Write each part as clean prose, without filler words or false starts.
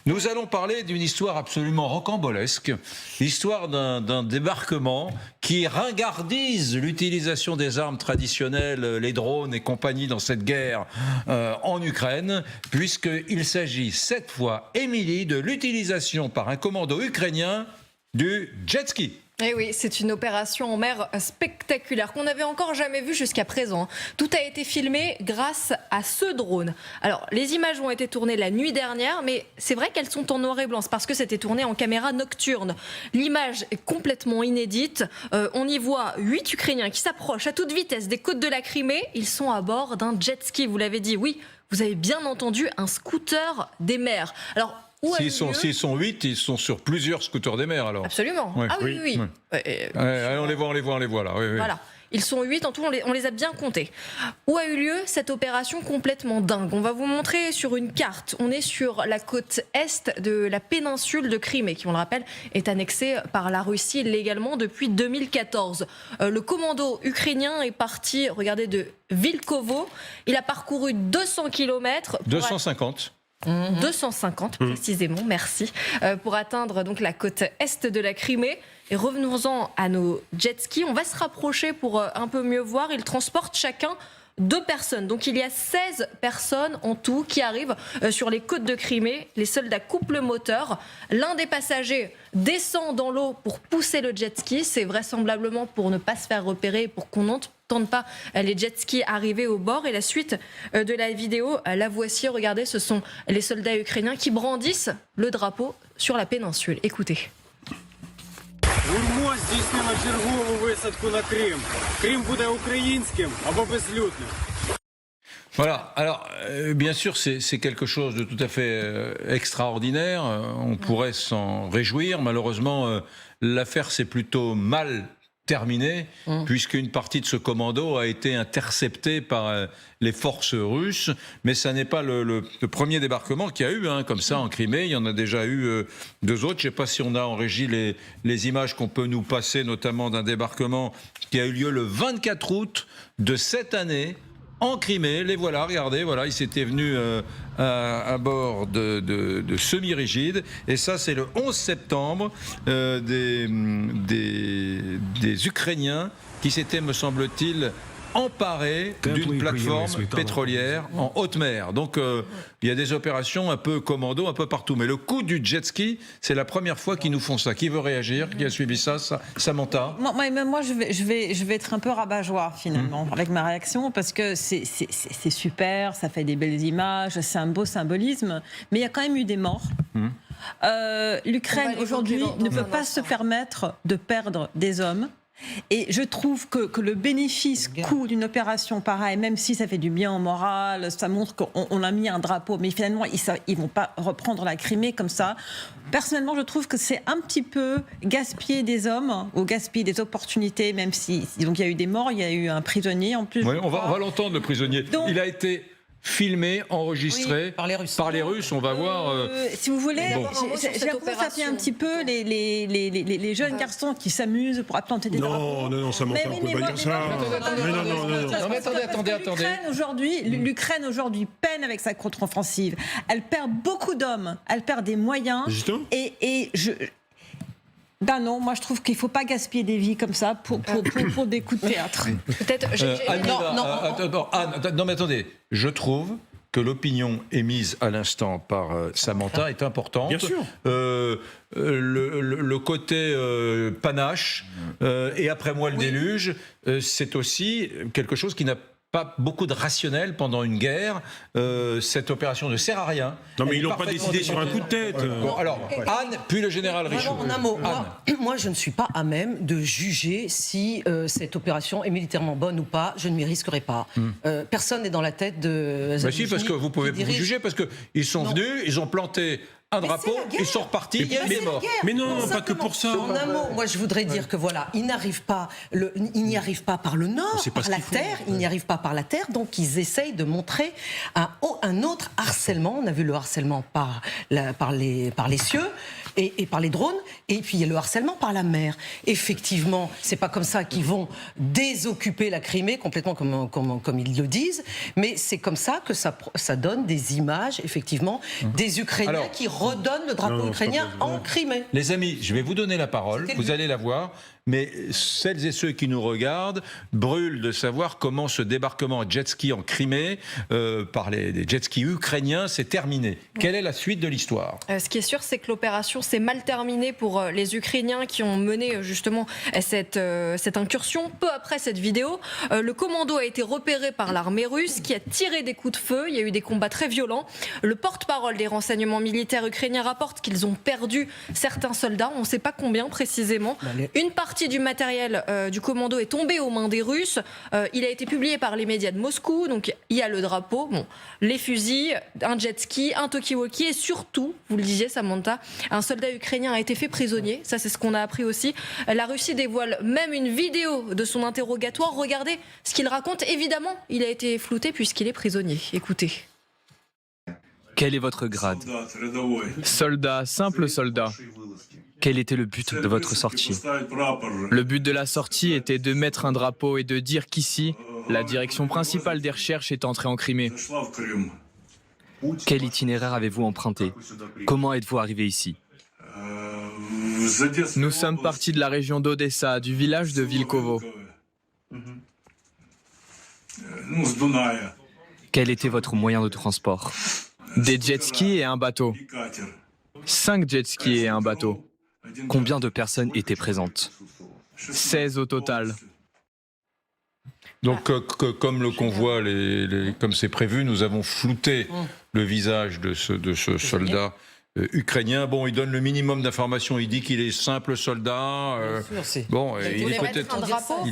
Nous allons parler d'une histoire absolument rocambolesque, l'histoire d'un débarquement qui ringardise l'utilisation des armes traditionnelles, les drones et compagnie dans cette guerre en Ukraine, puisqu'il s'agit cette fois, Émilie, de l'utilisation par un commando ukrainien du jet ski. Et oui, c'est une opération en mer spectaculaire qu'on n'avait encore jamais vue jusqu'à présent. Tout a été filmé grâce à ce drone. Alors, les images ont été tournées la nuit dernière, mais c'est vrai qu'elles sont en noir et blanc. C'est parce que c'était tourné en caméra nocturne. L'image est complètement inédite. On y voit 8 Ukrainiens qui s'approchent à toute vitesse des côtes de la Crimée. Ils sont à bord d'un jet ski, vous l'avez dit. Oui, vous avez bien entendu, un scooter des mers. Alors, S'ils sont 8, ils sont sur plusieurs scooters des mers alors. Absolument. Ouais. Ah oui. Ouais. Allez, on les voit là. Oui. Voilà. Ils sont 8, en tout, on les a bien comptés. Où a eu lieu cette opération complètement dingue? On va vous montrer sur une carte. On est sur la côte est de la péninsule de Crimée, qui, on le rappelle, est annexée par la Russie légalement depuis 2014. Le commando ukrainien est parti, regardez, de Vilkovo. Il a parcouru 200 km. 250. 250 précisément, merci, pour atteindre donc la côte est de la Crimée. Et revenons-en à nos jet skis, on va se rapprocher pour un peu mieux voir. Ils transportent chacun 2 personnes. Donc il y a 16 personnes en tout qui arrivent sur les côtes de Crimée. Les soldats coupent le moteur. L'un des passagers descend dans l'eau pour pousser le jet ski. C'est vraisemblablement pour ne pas se faire repérer, pour qu'on n'entende pas les jet skis arriver au bord. Et la suite de la vidéo, la voici. Regardez, ce sont les soldats ukrainiens qui brandissent le drapeau sur la péninsule. Écoutez. ГУРМО здійснило чергову висадку на Крим. Крим буде українським або безлюдним. Voilà, alors bien sûr c'est quelque chose de tout à fait extraordinaire, on pourrait s'en réjouir, malheureusement l'affaire s'est plutôt mal terminée, puisqu'une partie de ce commando a été interceptée par les forces russes, mais ça n'est pas le premier débarquement qu'il y a eu, comme ça en Crimée, il y en a déjà eu 2 autres, je ne sais pas si on a en régie les images qu'on peut nous passer, notamment d'un débarquement qui a eu lieu le 24 août de cette année, en Crimée, les voilà, regardez, voilà, ils étaient venus à bord de semi-rigides, et ça c'est le 11 septembre, des Ukrainiens qui s'étaient, me semble-t-il, emparés d'une plateforme pétrolière en haute mer. Donc il y a des opérations un peu commando, un peu partout. Mais le coup du jet ski, c'est la première fois qu'ils nous font ça. Qui veut réagir? Qui a suivi ça? Samantha? Moi, je vais être un peu rabat-joie, finalement, avec ma réaction, parce que c'est super, ça fait des belles images, c'est un beau symbolisme, mais il y a quand même eu des morts. L'Ukraine, aujourd'hui, ne peut pas se permettre de perdre des hommes. Et je trouve que le bénéfice-coût d'une opération pareille, même si ça fait du bien au moral, ça montre qu'on a mis un drapeau, mais finalement, ils vont pas reprendre la Crimée comme ça. Personnellement, je trouve que c'est un petit peu gaspiller des hommes ou gaspiller des opportunités, même si donc il y a eu des morts, il y a eu un prisonnier en plus. Oui, on va l'entendre, le prisonnier. Donc, il a été filmé, enregistré par les Russes. On va voir. Si vous voulez, j'ai l'impression un petit peu les jeunes garçons qui s'amusent pour planter des drapeaux. Non, ça m'entend, on peut pas dire ça. Non, mais attendez. L'Ukraine aujourd'hui peine avec sa contre-offensive. Elle perd beaucoup d'hommes, elle perd des moyens. Non, moi je trouve qu'il ne faut pas gaspiller des vies comme ça pour des coups de théâtre. Peut-être. Non, mais attendez. Je trouve que l'opinion émise à l'instant par Samantha est importante. Bien sûr. Le côté panache et après moi le déluge, c'est aussi quelque chose qui n'a pas beaucoup de rationnel pendant une guerre. Cette opération ne sert à rien. Non, mais ils l'ont pas décidé sur un coup de tête. Bon, alors, Anne, puis le général Richoud. En un mot, moi, je ne suis pas à même de juger si cette opération est militairement bonne ou pas. Je ne m'y risquerai pas. Personne n'est dans la tête de... Si, parce que vous pouvez vous juger, parce qu'ils sont venus, ils ont planté un drapeau, ils sont repartis, il y a des morts. Mais non, pas que pour ça. En un mot, moi je voudrais dire que voilà, ils n'y arrivent pas par le nord, par la terre, ils n'y arrivent pas par la terre, donc ils essayent de montrer un autre harcèlement. On a vu le harcèlement par les cieux et par les drones, et puis il y a le harcèlement par la mer. Effectivement, c'est pas comme ça qu'ils vont désoccuper la Crimée complètement comme ils le disent, mais c'est comme ça que ça donne des images, effectivement, des Ukrainiens qui redonne le drapeau ukrainien en Crimée. Les amis, je vais vous donner la parole, vous allez la voir, mais celles et ceux qui nous regardent brûlent de savoir comment ce débarquement jet ski en Crimée par des jet skis ukrainiens s'est terminé. Quelle est la suite de l'histoire ? Ce qui est sûr, c'est que l'opération s'est mal terminée pour les Ukrainiens qui ont mené justement cette incursion. Peu après cette vidéo, le commando a été repéré par l'armée russe qui a tiré des coups de feu. Il y a eu des combats très violents. Le porte-parole des renseignements militaires ukrainiens rapporte qu'ils ont perdu certains soldats. On ne sait pas combien précisément. Une partie du matériel du commando est tombée aux mains des Russes. Il a été publié par les médias de Moscou. Donc il y a le drapeau, les fusils, un jet ski, un talkie-walkie et surtout, vous le disiez Samantha, un soldat ukrainien a été fait prisonnier. Ça, c'est ce qu'on a appris aussi. La Russie dévoile même une vidéo de son interrogatoire. Regardez ce qu'il raconte. Évidemment, il a été flouté puisqu'il est prisonnier. Écoutez. Quel est votre grade? Soldat, simple soldat. Quel était le but de votre sortie? Le but de la sortie était de mettre un drapeau et de dire qu'ici, la direction principale des recherches est entrée en Crimée. Quel itinéraire avez-vous emprunté? Comment êtes-vous arrivé ici? Nous sommes partis de la région d'Odessa, du village de Vilkovo. Quel était votre moyen de transport? Des jet skis et un bateau. 5 jet skis et un bateau. Combien de personnes étaient présentes? 16 au total. Donc, comme le convoi, comme c'est prévu, nous avons flouté le visage de ce soldat ukrainien. Bon, il donne le minimum d'informations. Il dit qu'il est simple soldat. Bon, il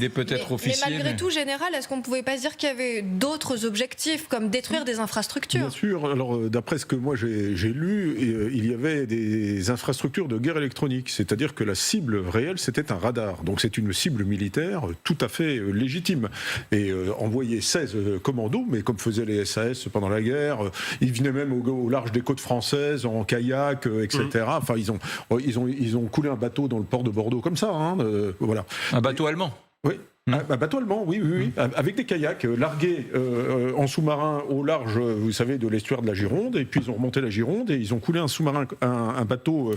est peut-être officier. Mais malgré tout, général, est-ce qu'on ne pouvait pas se dire qu'il y avait d'autres objectifs, comme détruire des infrastructures? Bien sûr. Alors, d'après ce que moi j'ai lu, il y avait des infrastructures de guerre électronique. C'est-à-dire que la cible réelle, c'était un radar. Donc, c'est une cible militaire tout à fait légitime. Et envoyer 16 commandos, mais comme faisaient les SAS pendant la guerre, ils venaient même au large des côtes françaises, en kayak, etc. Enfin, ils ont coulé un bateau dans le port de Bordeaux comme ça. Voilà. Un bateau allemand. Oui. Un bateau allemand, oui, avec des kayaks largués en sous-marin au large, vous savez, de l'estuaire de la Gironde, et puis ils ont remonté la Gironde et ils ont coulé un sous-marin, un bateau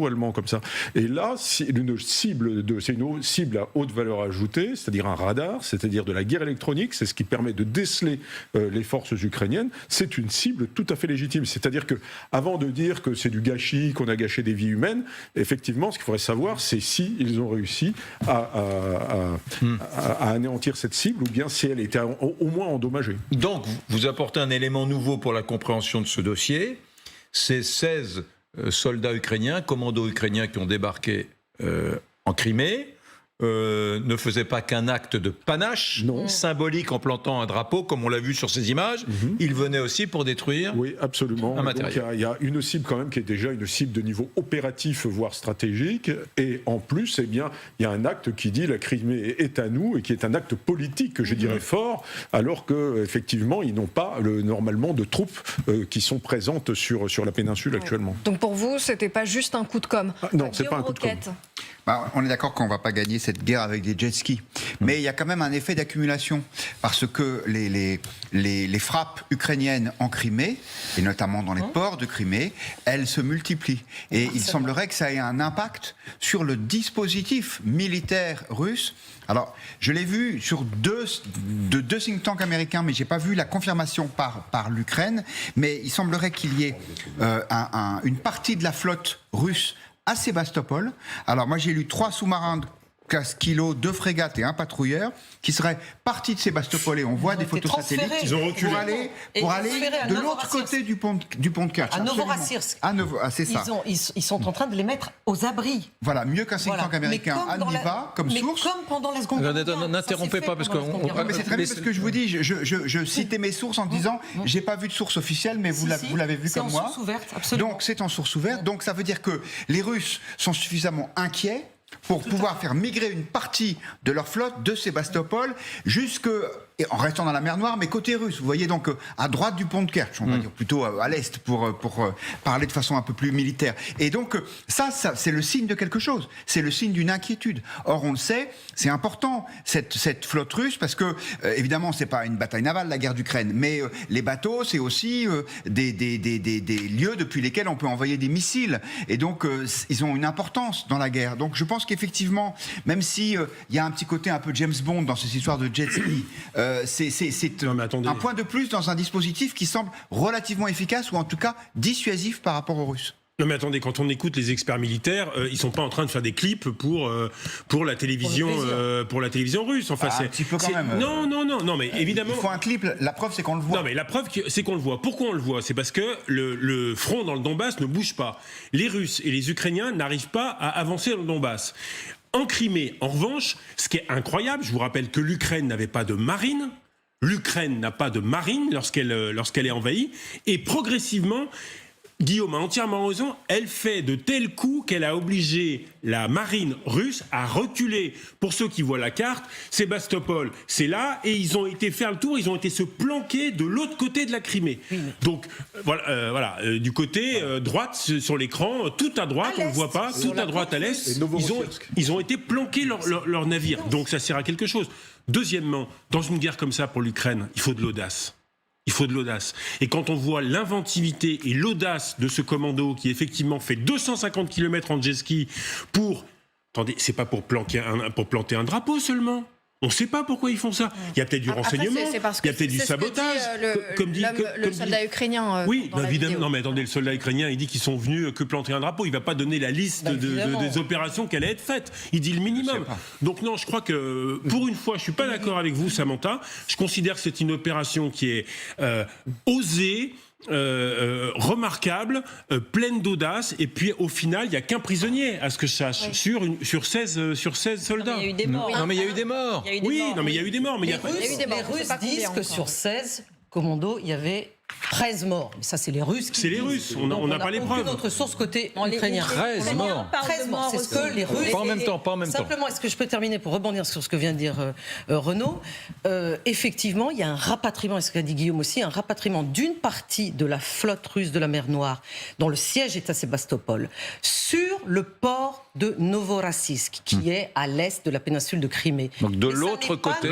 allemand comme ça. Et là, c'est une cible à haute valeur ajoutée, c'est-à-dire un radar, c'est-à-dire de la guerre électronique, c'est ce qui permet de déceler les forces ukrainiennes. C'est une cible tout à fait légitime. C'est-à-dire que, avant de dire que c'est du gâchis, qu'on a gâché des vies humaines, effectivement, ce qu'il faudrait savoir, c'est si ils ont réussi à anéantir cette cible, ou bien si elle était au moins endommagée. Donc, vous apportez un élément nouveau pour la compréhension de ce dossier. Ces 16 soldats ukrainiens, commandos ukrainiens qui ont débarqué en Crimée, ne faisaient pas qu'un acte de panache symbolique en plantant un drapeau, comme on l'a vu sur ces images. Ils venaient aussi pour détruire un matériel. Donc, il y a une cible quand même qui est déjà une cible de niveau opératif, voire stratégique. Et en plus, il y a un acte qui dit la Crimée est à nous, et qui est un acte politique, je dirais fort, alors qu'effectivement, ils n'ont pas normalement de troupes qui sont présentes sur la péninsule actuellement. Donc pour vous, c'était pas juste un coup de com'? Non, c'est pas un coup de com'. On est d'accord qu'on ne va pas gagner cette guerre avec des jet skis. Mais il y a quand même un effet d'accumulation. Parce que les frappes ukrainiennes en Crimée, et notamment dans les ports de Crimée, elles se multiplient. Et il semblerait que ça ait un impact sur le dispositif militaire russe. Alors, je l'ai vu sur deux think tanks américains, mais je n'ai pas vu la confirmation par l'Ukraine. Mais il semblerait qu'il y ait une partie de la flotte russe à Sébastopol. Alors moi j'ai lu 3 sous-marins de 15 kilos, 2 frégates et un patrouilleur qui seraient partis de Sébastopol, et on voit des photos satellites. Ils ont reculé. Pour aller de l'autre côté du pont de Kerch. À Novorossiysk. C'est ça. Ils sont en train de les mettre aux abris. Voilà, mieux qu'un think tank américain à Niva, comme source. Mais comme pendant la Seconde Guerre mondiale. N'interrompez pas, parce que... Mais c'est très bien parce que je vous dis, je citais mes sources en disant, j'ai pas vu de source officielle, mais vous l'avez vu comme moi. C'est en source ouverte, absolument. Donc c'est en source ouverte, donc ça veut dire que les Russes sont suffisamment inquiets pour pouvoir faire migrer une partie de leur flotte de Sébastopol jusqu'à et en restant dans la mer Noire, mais côté russe. Vous voyez donc à droite du pont de Kerch, on va dire plutôt à l'est pour parler de façon un peu plus militaire. Et donc ça c'est le signe de quelque chose. C'est le signe d'une inquiétude. Or on le sait, c'est important cette flotte russe parce que évidemment c'est pas une bataille navale la guerre d'Ukraine, mais les bateaux c'est aussi des lieux depuis lesquels on peut envoyer des missiles. Et donc ils ont une importance dans la guerre. Donc je pense qu'effectivement, même si il y a un petit côté un peu James Bond dans ces histoires de jet ski, c'est un point de plus dans un dispositif qui semble relativement efficace ou en tout cas dissuasif par rapport aux Russes. Non mais attendez, quand on écoute les experts militaires, ils sont pas en train de faire des clips pour la télévision russe. Enfin, un petit peu quand même. Non, mais évidemment. Il faut un clip. La preuve, c'est qu'on le voit. Non, mais la preuve, c'est qu'on le voit. Pourquoi on le voit ? C'est parce que le front dans le Donbass ne bouge pas. Les Russes et les Ukrainiens n'arrivent pas à avancer dans le Donbass. En Crimée, en revanche, ce qui est incroyable, je vous rappelle que l'Ukraine n'avait pas de marine. L'Ukraine n'a pas de marine lorsqu'elle est envahie, et progressivement. Guillaume a entièrement raison, elle fait de tels coups qu'elle a obligé la marine russe à reculer. Pour ceux qui voient la carte, Sébastopol, c'est là, et ils ont été faire le tour, ils ont été se planquer de l'autre côté de la Crimée. Donc voilà, du côté droite sur l'écran, tout à droite, on ne le voit pas, tout à droite à l'est, ils ont été planqués leur navire. Donc ça sert à quelque chose. Deuxièmement, dans une guerre comme ça pour l'Ukraine, il faut de l'audace. Il faut de l'audace. Et quand on voit l'inventivité et l'audace de ce commando qui effectivement fait 250 km en jet ski pour... Attendez, c'est pas pour planter un drapeau seulement. On ne sait pas pourquoi ils font ça. Il y a peut-être du renseignement, il y a peut-être du sabotage. Le soldat ukrainien. Oui, évidemment. Non, mais attendez, le soldat ukrainien, il dit qu'ils sont venus que planter un drapeau. Il ne va pas donner la liste des opérations qui allaient être faites. Il dit le minimum. Donc non, je crois que pour une fois, je ne suis pas d'accord avec vous, Samantha. Je considère que c'est une opération qui est osée. Remarquable, pleine d'audace, et puis au final il n'y a qu'un prisonnier à ce que je sache sur 16 soldats. Il y a eu des morts. Non mais il y a eu des morts. Mais il y a eu des morts. Mais les Russes disent que sur 16 commandos, il y y 13 morts. Mais ça, c'est les Russes qui C'est les Russes, on n'a pas les preuves. Autre source côté ukrainien. 13 morts. 13 morts, c'est ce que les Russes... Pas en même temps. Simplement, est-ce que je peux terminer pour rebondir sur ce que vient de dire Renaud ? Effectivement, il y a un rapatriement, et ce qu'a dit Guillaume aussi, un rapatriement d'une partie de la flotte russe de la mer Noire, dont le siège est à Sébastopol, sur le port de Novorossiysk, qui est à l'est de la péninsule de Crimée. Donc de l'autre côté,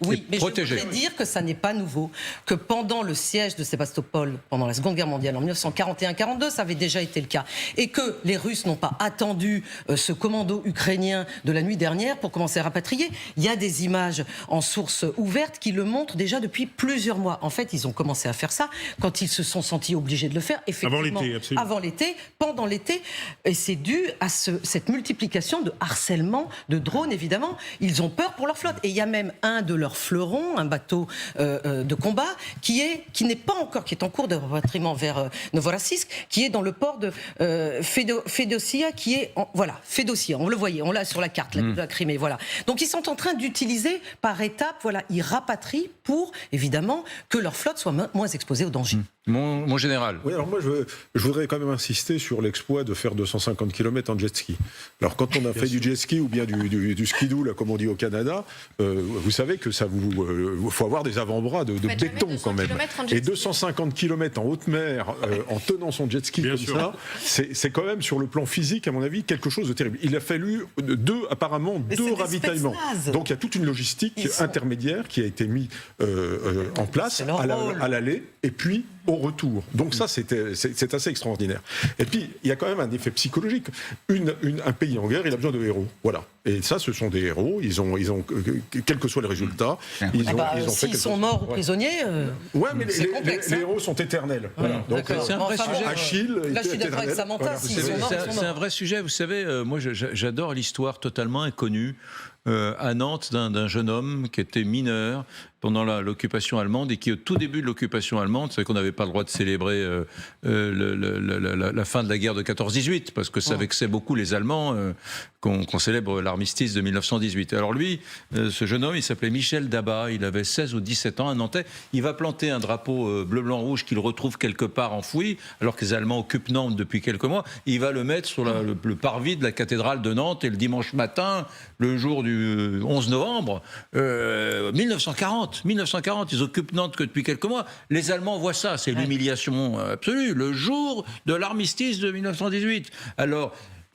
oui, mais protégé. je voudrais dire que ça n'est pas nouveau, que pendant le siège de Sébastopol, pendant la Seconde Guerre mondiale, en 1941-42, ça avait déjà été le cas. Et que les Russes n'ont pas attendu ce commando ukrainien de la nuit dernière pour commencer à rapatrier. Il y a des images en source ouverte qui le montrent déjà depuis plusieurs mois. En fait, ils ont commencé à faire ça quand ils se sont sentis obligés de le faire. Effectivement, avant l'été, pendant l'été. Et c'est dû à cette multiplication de harcèlement, de drones, évidemment. Ils ont peur pour leur flotte. Et il y a même un de leurs fleurons, un bateau de combat, qui est en cours de rapatriement vers Novorossiysk, qui est dans le port de Fédosia, qui est Fédosia, on le voyait, on l'a sur la carte de la Crimée, voilà. Donc ils sont en train d'utiliser par étapes, voilà, ils rapatrient pour évidemment que leur flotte soit moins exposée au danger. Mon général. Oui, alors moi je voudrais quand même insister sur l'exploit de faire 250 km en jet ski. Alors quand on a fait du jet ski ou bien du skidoo, là, comme on dit au Canada, vous savez que ça faut avoir des avant-bras de béton quand même. Et 250 km en haute mer en tenant son jet ski ça, c'est quand même sur le plan physique, à mon avis, quelque chose de terrible. Il a fallu deux ravitaillements. Donc il y a toute une logistique intermédiaire qui a été mise en place à l'aller et puis au retour. Donc ça, c'est assez extraordinaire. Et puis, il y a quand même un effet psychologique. Un pays en guerre, il a besoin de héros. Voilà. Et ça, ce sont des héros. Ils ont quels que soient les résultats, ils ont fait quelque chose. S'ils sont morts ou prisonniers, ouais, mais les héros sont éternels. Voilà. Donc, c'est un vrai sujet. Achille, là, je suis d'accord avec Samantha. C'est un vrai sujet. Vous savez, moi, j'adore l'histoire totalement inconnue à Nantes d'un jeune homme qui était mineur pendant l'occupation allemande et qui, au tout début de l'occupation allemande, vous savez qu'on n'avait pas le droit de célébrer la fin de la guerre de 14-18 parce que ça vexait beaucoup les Allemands qu'on célèbre l'armistice de 1918. Alors lui, ce jeune homme, il s'appelait Michel Dabat, il avait 16 ou 17 ans, un Nantais. Il va planter un drapeau bleu-blanc-rouge qu'il retrouve quelque part enfoui, alors que les Allemands occupent Nantes depuis quelques mois. Il va le mettre sur le parvis de la cathédrale de Nantes, et le dimanche matin, le jour du 11 novembre, 1940, ils occupent Nantes que depuis quelques mois. Les Allemands voient ça, c'est l'humiliation absolue, le jour de l'armistice de 1918. Alors,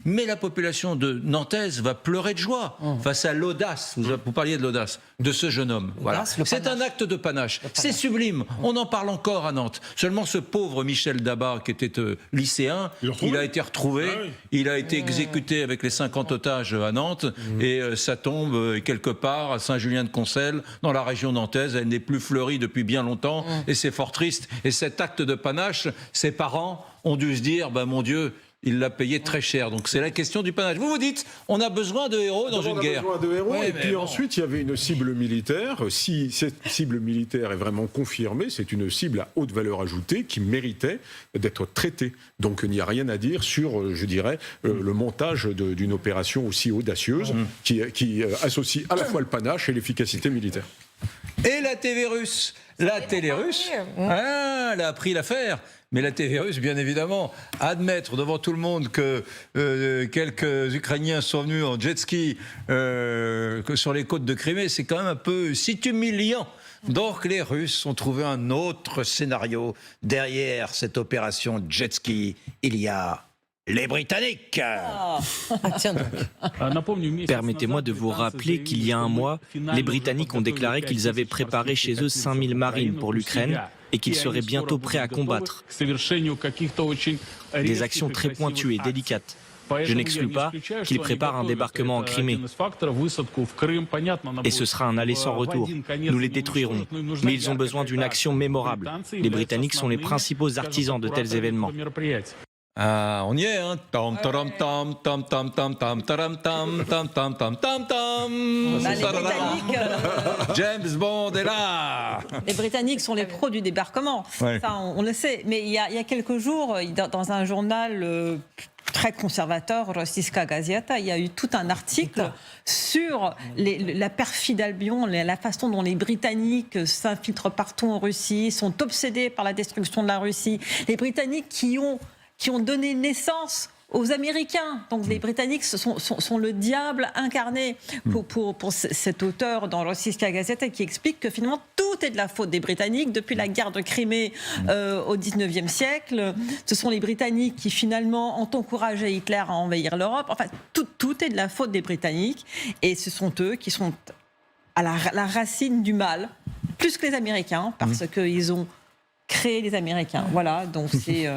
mais la population de nantaise va pleurer de joie face à l'audace, vous parliez de l'audace, de ce jeune homme. Voilà. C'est un acte de panache. C'est sublime. On en parle encore à Nantes. Seulement ce pauvre Michel Dabat, qui était lycéen, il a été retrouvé, il a été exécuté avec les 50 otages à Nantes, et ça tombe quelque part à Saint-Julien-de-Concelles, dans la région nantaise. Elle n'est plus fleurie depuis bien longtemps, et c'est fort triste. Et cet acte de panache, ses parents ont dû se dire, mon Dieu, il l'a payé très cher. Donc c'est la question du panache. Vous dites, on a besoin de héros dans une guerre. On a besoin de héros. Ouais, et puis ensuite, il y avait une cible militaire. Si cette cible militaire est vraiment confirmée, c'est une cible à haute valeur ajoutée qui méritait d'être traitée. Donc il n'y a rien à dire sur, je dirais, le montage d'une opération aussi audacieuse qui associe à la fois le panache et l'efficacité militaire. Et la TV russe, la télé russe, elle a appris l'affaire. Mais la TV russe, bien évidemment, admettre devant tout le monde que quelques Ukrainiens sont venus en jet ski sur les côtes de Crimée, c'est quand même un peu humiliant. Donc les Russes ont trouvé un autre scénario. Derrière cette opération jet ski, il y a les Britanniques. Permettez-moi de vous rappeler qu'il y a un mois, les Britanniques ont déclaré qu'ils avaient préparé chez eux 5000 marines pour l'Ukraine et qu'ils seraient bientôt prêts à combattre. Des actions très pointues et délicates. Je n'exclus pas qu'ils préparent un débarquement en Crimée. Et ce sera un aller sans retour. Nous les détruirons. Mais ils ont besoin d'une action mémorable. Les Britanniques sont les principaux artisans de tels événements. Ah, on y est, hein. Tam tam tam tam tam tam tam tam tam tam tam tam tam tam. Les Britanniques, James Bond est là. les Britanniques sont les pros du débarquement. Ouais. Ça, on le sait. Mais il y a quelques jours, dans un journal très conservateur, Rossiyska Gazeta, il y a eu tout un article sur la perfide Albion, la façon dont les Britanniques s'infiltrent partout en Russie, sont obsédés par la destruction de la Russie. Les Britanniques qui ont donné naissance aux Américains. Donc les Britanniques sont le diable incarné pour cet auteur dans Rossiyska Gazeta qui explique que finalement tout est de la faute des Britanniques depuis la guerre de Crimée au XIXe siècle. Ce sont les Britanniques qui finalement ont encouragé Hitler à envahir l'Europe. Enfin, tout est de la faute des Britanniques et ce sont eux qui sont à la racine du mal, plus que les Américains, parce qu'ils ont créer les Américains. Voilà, donc c'est...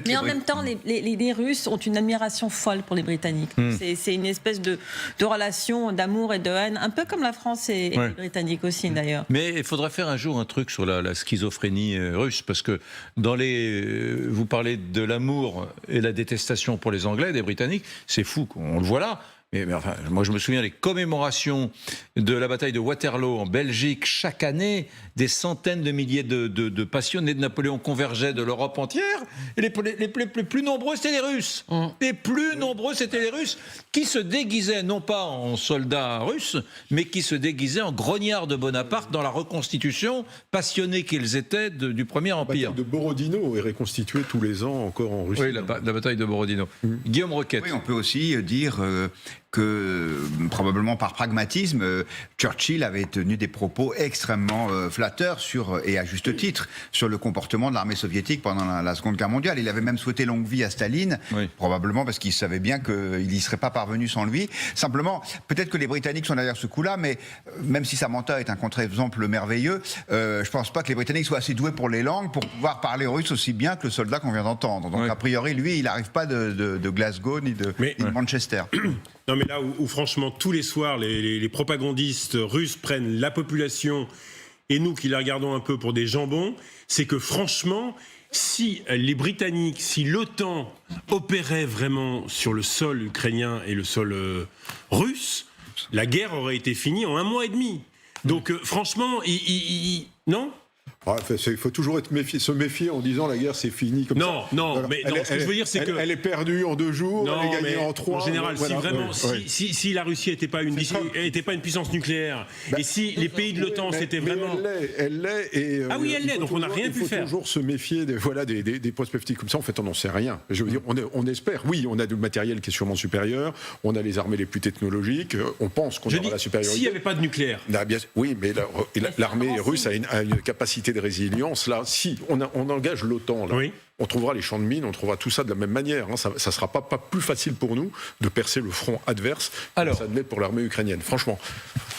Mais en même temps, les Russes ont une admiration folle pour les Britanniques. C'est une espèce de relation d'amour et de haine, un peu comme la France et les Britanniques aussi, d'ailleurs. Mais il faudrait faire un jour un truc sur la schizophrénie russe, parce que vous parlez de l'amour et la détestation pour les Anglais, des Britanniques, c'est fou, on le voit là. Mais enfin, moi, je me souviens des commémorations de la bataille de Waterloo en Belgique. Chaque année, des centaines de milliers de passionnés de Napoléon convergeaient de l'Europe entière. Et les plus nombreux, c'était les Russes. Les plus nombreux, c'était les Russes qui se déguisaient, non pas en soldats russes, mais qui se déguisaient en grognards de Bonaparte dans la reconstitution, passionnés qu'ils étaient du Premier Empire. La bataille de Borodino est reconstituée tous les ans encore en Russie. Oui, la bataille de Borodino. Guillaume Roquette. Oui, on peut aussi dire que probablement par pragmatisme, Churchill avait tenu des propos extrêmement flatteurs et à juste titre, sur le comportement de l'armée soviétique pendant la Seconde Guerre mondiale. Il avait même souhaité longue vie à Staline, probablement parce qu'il savait bien qu'il n'y serait pas parvenu sans lui. Simplement, peut-être que les Britanniques sont derrière ce coup-là, mais même si Samantha est un contre-exemple merveilleux, je ne pense pas que les Britanniques soient assez doués pour les langues pour pouvoir parler russe aussi bien que le soldat qu'on vient d'entendre. Donc a priori, lui, il n'arrive pas de Glasgow ni de Manchester. Non mais là où franchement tous les soirs les propagandistes russes prennent la population et nous qui la regardons un peu pour des jambons, c'est que franchement si les Britanniques, si l'OTAN opérait vraiment sur le sol ukrainien et le sol russe, la guerre aurait été finie en 1 mois et demi. Donc franchement, non ? Il faut toujours se méfier en disant la guerre c'est fini comme non, ça. Non, mais ce que je veux dire c'est que elle est perdue en 2 jours, elle est gagnée en 3. En général, voilà. si vraiment, si la Russie n'était pas une puissance nucléaire, et si les pays de l'OTAN c'était vraiment, elle l'est. Et ah oui, elle l'est. Donc on n'a rien pu faire. Il faut toujours se méfier des perspectives comme ça. En fait, on n'en sait rien. Je veux dire, on espère. Oui, on a du matériel qui est sûrement supérieur. On a les armées les plus technologiques. On pense qu'on aura la supériorité. S'il n'y avait pas de nucléaire. Oui, mais l'armée russe a une capacité de résilience. Là, si on engage l'OTAN, là, on trouvera les champs de mines, on trouvera tout ça de la même manière. Ça ne sera pas plus facile pour nous de percer le front adverse que ça ne l'est pour l'armée ukrainienne. Franchement.